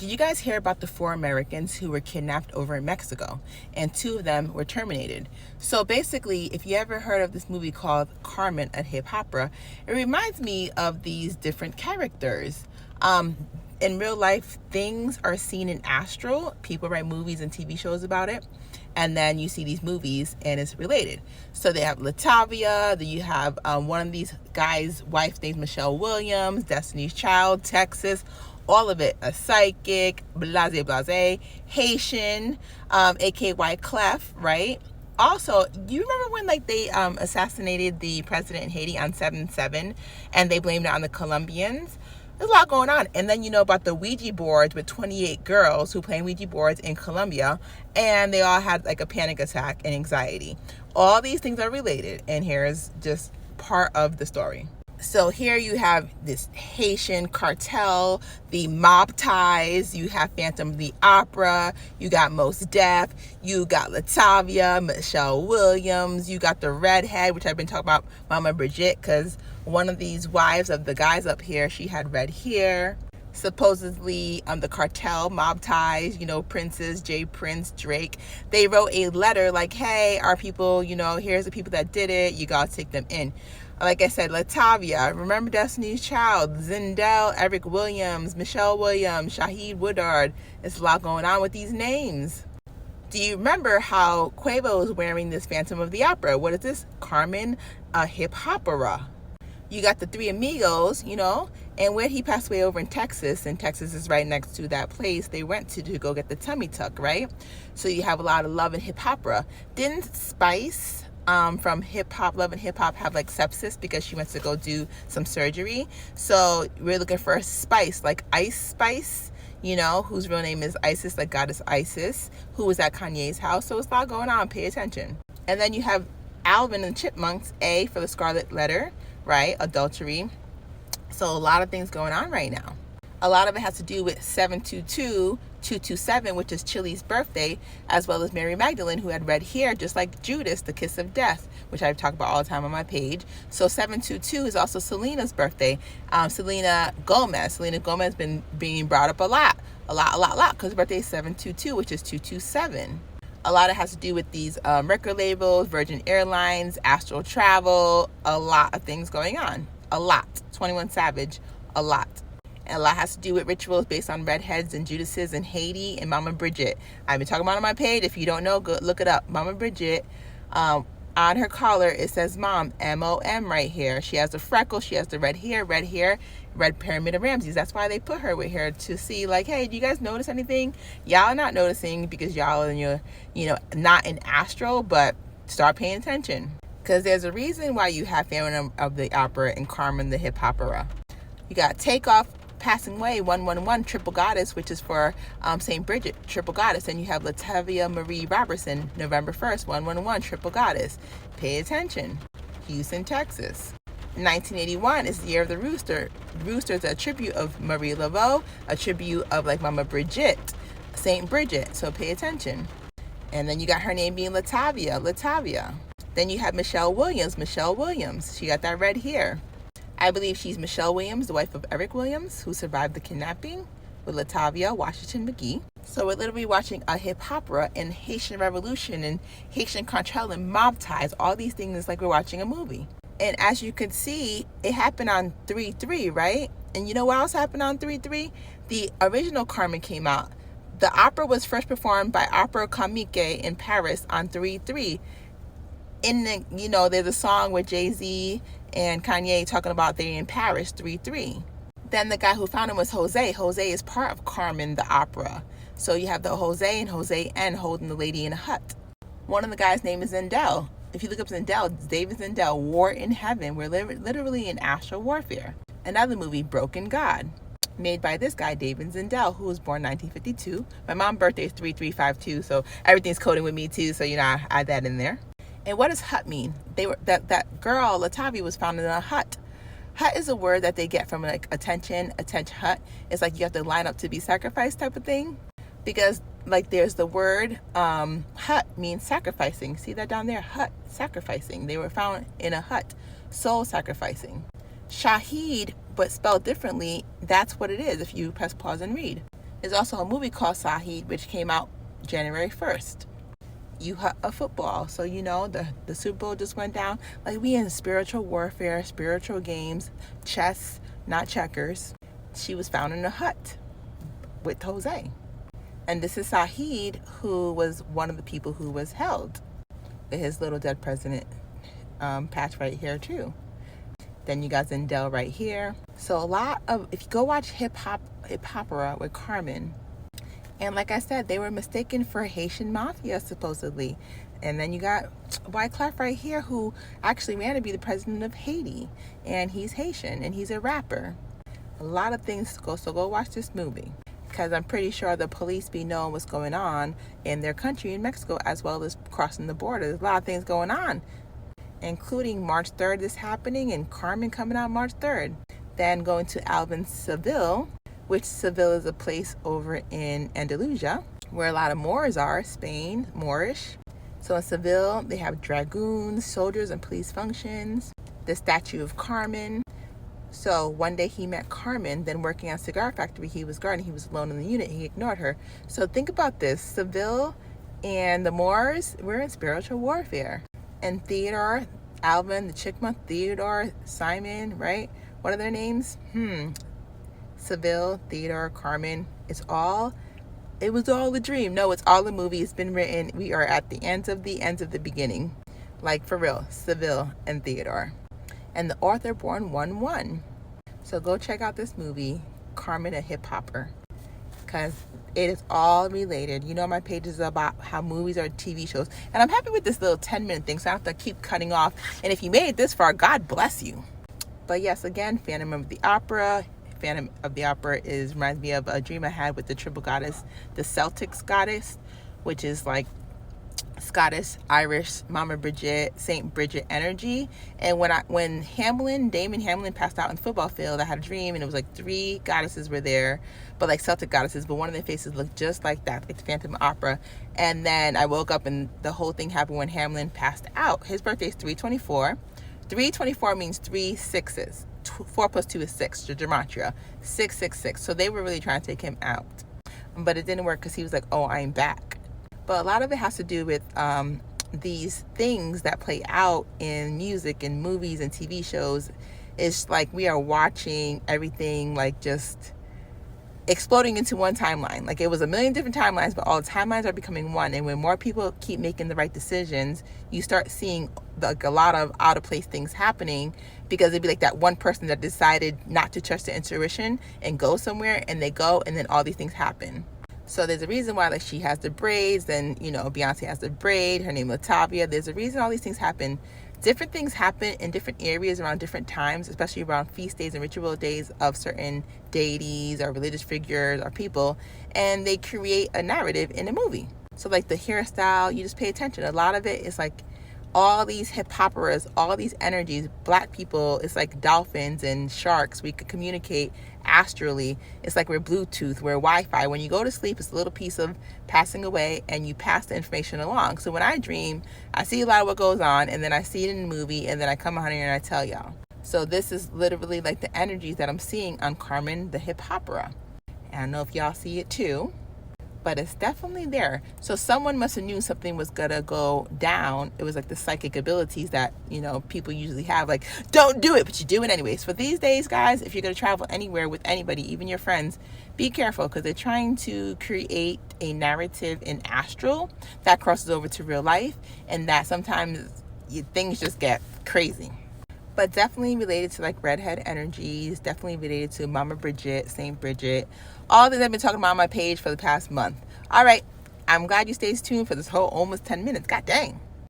Did you guys hear about the 4 Americans who were kidnapped over in Mexico? And 2 of them were terminated. So basically, if you ever heard of this movie called Carmen, a Hip Opera, it reminds me of these different characters. In real life, things are seen in astral. People write movies and TV shows about it. And then you see these movies and it's related. So they have Latavia, then you have one of these guys' wife named Michelle Williams, Destiny's Child, Texas, all of it, a psychic, blase, Haitian, aka Clef, right? Also, you remember when they assassinated the president in Haiti on 7/7 and they blamed it on the Colombians? There's a lot going on. And then you know about the Ouija boards with 28 girls who play Ouija boards in Colombia, and they all had like a panic attack and anxiety. All these things are related, and here's just part of the story. So here you have this Haitian cartel, the mob ties, you have Phantom the Opera, you got Mos Def, you got Latavia, Michelle Williams, you got the redhead, which I've been talking about, Mama Bridget, because one of these wives of the guys up here, she had red hair. Supposedly the cartel, mob ties, Princes, J. Prince, Drake, they wrote a letter like, hey, our people, here's the people that did it, you gotta take them in. Like I said, Latavia, remember Destiny's Child, Zindel, Eric Williams, Michelle Williams, Shaheed Woodard. There's a lot going on with these names. Do you remember how Quavo is wearing this Phantom of the Opera? What is this? Carmen, a Hip Opera. You got the 3 amigos, and where he passed away over in Texas, and Texas is right next to that place they went to go get the tummy tuck, right? So you have a lot of love and hip opera. Didn't Spice from Hip Hop, Love and Hip Hop have like sepsis because she went to go do some surgery? So we're looking for a Spice, like Ice Spice, whose real name is Isis, like goddess Isis, who was at Kanye's house. So it's a lot going on. Pay attention. And then you have Alvin and the Chipmunks, A for the Scarlet Letter, right? Adultery. So a lot of things going on right now. A lot of it has to do with 722-227, which is Chili's birthday, as well as Mary Magdalene, who had red hair, just like Judas, the kiss of death, which I talk about all the time on my page. So 722 is also Selena's birthday. Selena Gomez. Selena Gomez has been being brought up a lot, because her birthday is 722, which is 227. A lot of it has to do with these record labels, Virgin Airlines, astral travel, a lot of things going on. A lot. 21 Savage, a lot. And a lot has to do with rituals based on redheads and Judases in Haiti and Mama Bridget. I've been talking about it on my page. If you don't know, go look it up. Mama Bridget, on her collar, it says Mom, M-O-M right here. She has the freckles. She has the red hair, red pyramid of Ramses. That's why they put her with her, to see like, hey, do you guys notice anything? Y'all are not noticing because y'all are not in astral, but start paying attention. Because there's a reason why you have Phantom of the Opera and Carmen the Hip Opera. You got Takeoff, Passing Away, 111, Triple Goddess, which is for St. Bridget, Triple Goddess. And you have Latavia Marie Roberson, November 1st, 111, Triple Goddess. Pay attention. Houston, Texas. 1981 is the year of the rooster. The rooster is a tribute of Marie Laveau, a tribute of like Mama Bridget, St. Bridget. So pay attention. And then you got her name being Latavia. Then you have Michelle Williams. She got that red hair. I believe she's Michelle Williams, the wife of Eric Williams, who survived the kidnapping with Latavia Washington McGee. So we're literally watching a hip opera and Haitian Revolution and Haitian Cartel and mob ties. All these things is like we're watching a movie. And as you can see, it happened on 3/3, right? And you know what else happened on 3/3? The original Carmen came out. The opera was first performed by Opera Comique in Paris on 3/3. In the, there's a song with Jay-Z and Kanye talking about they're in Paris, 3/3. Then the guy who found him was Jose. Jose is part of Carmen the Opera. So you have the Jose and Jose N holding the lady in a hut. One of the guys' name is Zindel. If you look up Zindel, it's David Zindel, War in Heaven. We're literally in astral warfare. Another movie, Broken God, made by this guy, David Zindel, who was born 1952. My mom's birthday is 3352, so everything's coding with me too, so I add that in there. And what does hut mean? That girl, Latavia, was found in a hut. Hut is a word that they get from like attention hut. It's like you have to line up to be sacrificed type of thing. Because like there's the word hut means sacrificing. See that down there? Hut, sacrificing. They were found in a hut, soul sacrificing. Shaheed, but spelled differently, that's what it is if you press pause and read. There's also a movie called Aheed, which came out January 1st. You have a football, so you know the Super Bowl just went down. Like, we in spiritual warfare, spiritual games, chess, not checkers. She was found in a hut with Jose. And this is Aheed, who was one of the people who was held with his little dead president patch right here too. Then you got Zendel right here. So a lot of, if you go watch Hip Opera with Carmen, and like I said, they were mistaken for Haitian mafia supposedly. And then you got Wyclef right here, who actually ran to be the president of Haiti, and he's Haitian and he's a rapper. A lot of things to go, so go watch this movie, because I'm pretty sure the police be knowing what's going on in their country in Mexico, as well as crossing the border. There's a lot of things going on, including March 3rd is happening, and Carmen coming out March 3rd. Then going to Alvin Seville, which Seville is a place over in Andalusia, where a lot of Moors are, Spain, Moorish. So in Seville, they have dragoons, soldiers, and police functions. The statue of Carmen. So one day he met Carmen, then working at a cigar factory he was guarding. He was alone in the unit. He ignored her. So think about this. Seville and the Moors, we're in spiritual warfare. And Theodore, Alvin, the Chickma, Theodore, Simon, right? What are their names? Seville, Theodore, Carmen. It was all a dream. No, it's all a movie. It's been written. We are at the ends of the beginning. Like, for real, Seville and Theodore. And the author born 1/1. So go check out this movie, Carmen a Hip Hopper, because it is all related. You know, my page is about how movies are TV shows. And I'm happy with this little 10-minute thing, so I don't have to keep cutting off. And if you made it this far, God bless you. But yes, again, Phantom of the Opera. Phantom of the Opera reminds me of a dream I had with the triple goddess, the Celtics goddess, which is like Scottish, Irish, Mama Bridget, Saint Bridget energy. And when Damon Hamlin passed out in the football field, I had a dream, and it was like 3 goddesses were there, but like Celtic goddesses, but one of their faces looked just like that, like the Phantom Opera. And then I woke up, and the whole thing happened when Hamlin passed out. His birthday is 3/24. 3/24 means 3 6s. 4 plus 2 is 6, the gematria. 666. So they were really trying to take him out, but it didn't work because he was like, oh, I'm back. But a lot of it has to do with these things that play out in music and movies and TV shows. It's like we are watching everything like just exploding into one timeline. Like, it was a million different timelines, but all the timelines are becoming one. And when more people keep making the right decisions, you start seeing like a lot of out of place things happening, because it'd be like that one person that decided not to trust their intuition and go somewhere, and they go, and then all these things happen. So there's a reason why, like, she has the braids, and, you know, Beyonce has the braid, her name Latavia. There's a reason all these things happen. Different things happen in different areas around different times, especially around feast days and ritual days of certain deities or religious figures or people, and they create a narrative in a movie. So like the hairstyle, you just pay attention. A lot of it is like all these hip operas, all these energies, black people, it's like dolphins and sharks. We could communicate astrally. It's like we're Bluetooth, we're Wi-Fi. When you go to sleep, it's a little piece of passing away, and you pass the information along. So when I dream, I see a lot of what goes on, and then I see it in the movie, and then I come out here and I tell y'all. So this is literally like the energies that I'm seeing on Carmen the Hip Opera. And I don't know if y'all see it too, but it's definitely there. So someone must have knew something was gonna go down. It was like the psychic abilities that, you know, people usually have, like, don't do it, but you do it anyways. For these days, guys, if you're gonna travel anywhere with anybody, even your friends, be careful, because they're trying to create a narrative in astral that crosses over to real life, and that sometimes things just get crazy. But definitely related to like redhead energies, definitely related to Mama Bridget, Saint Bridget, all that I've been talking about on my page for the past month. All right, I'm glad you stayed tuned for this whole almost 10 minutes. God dang.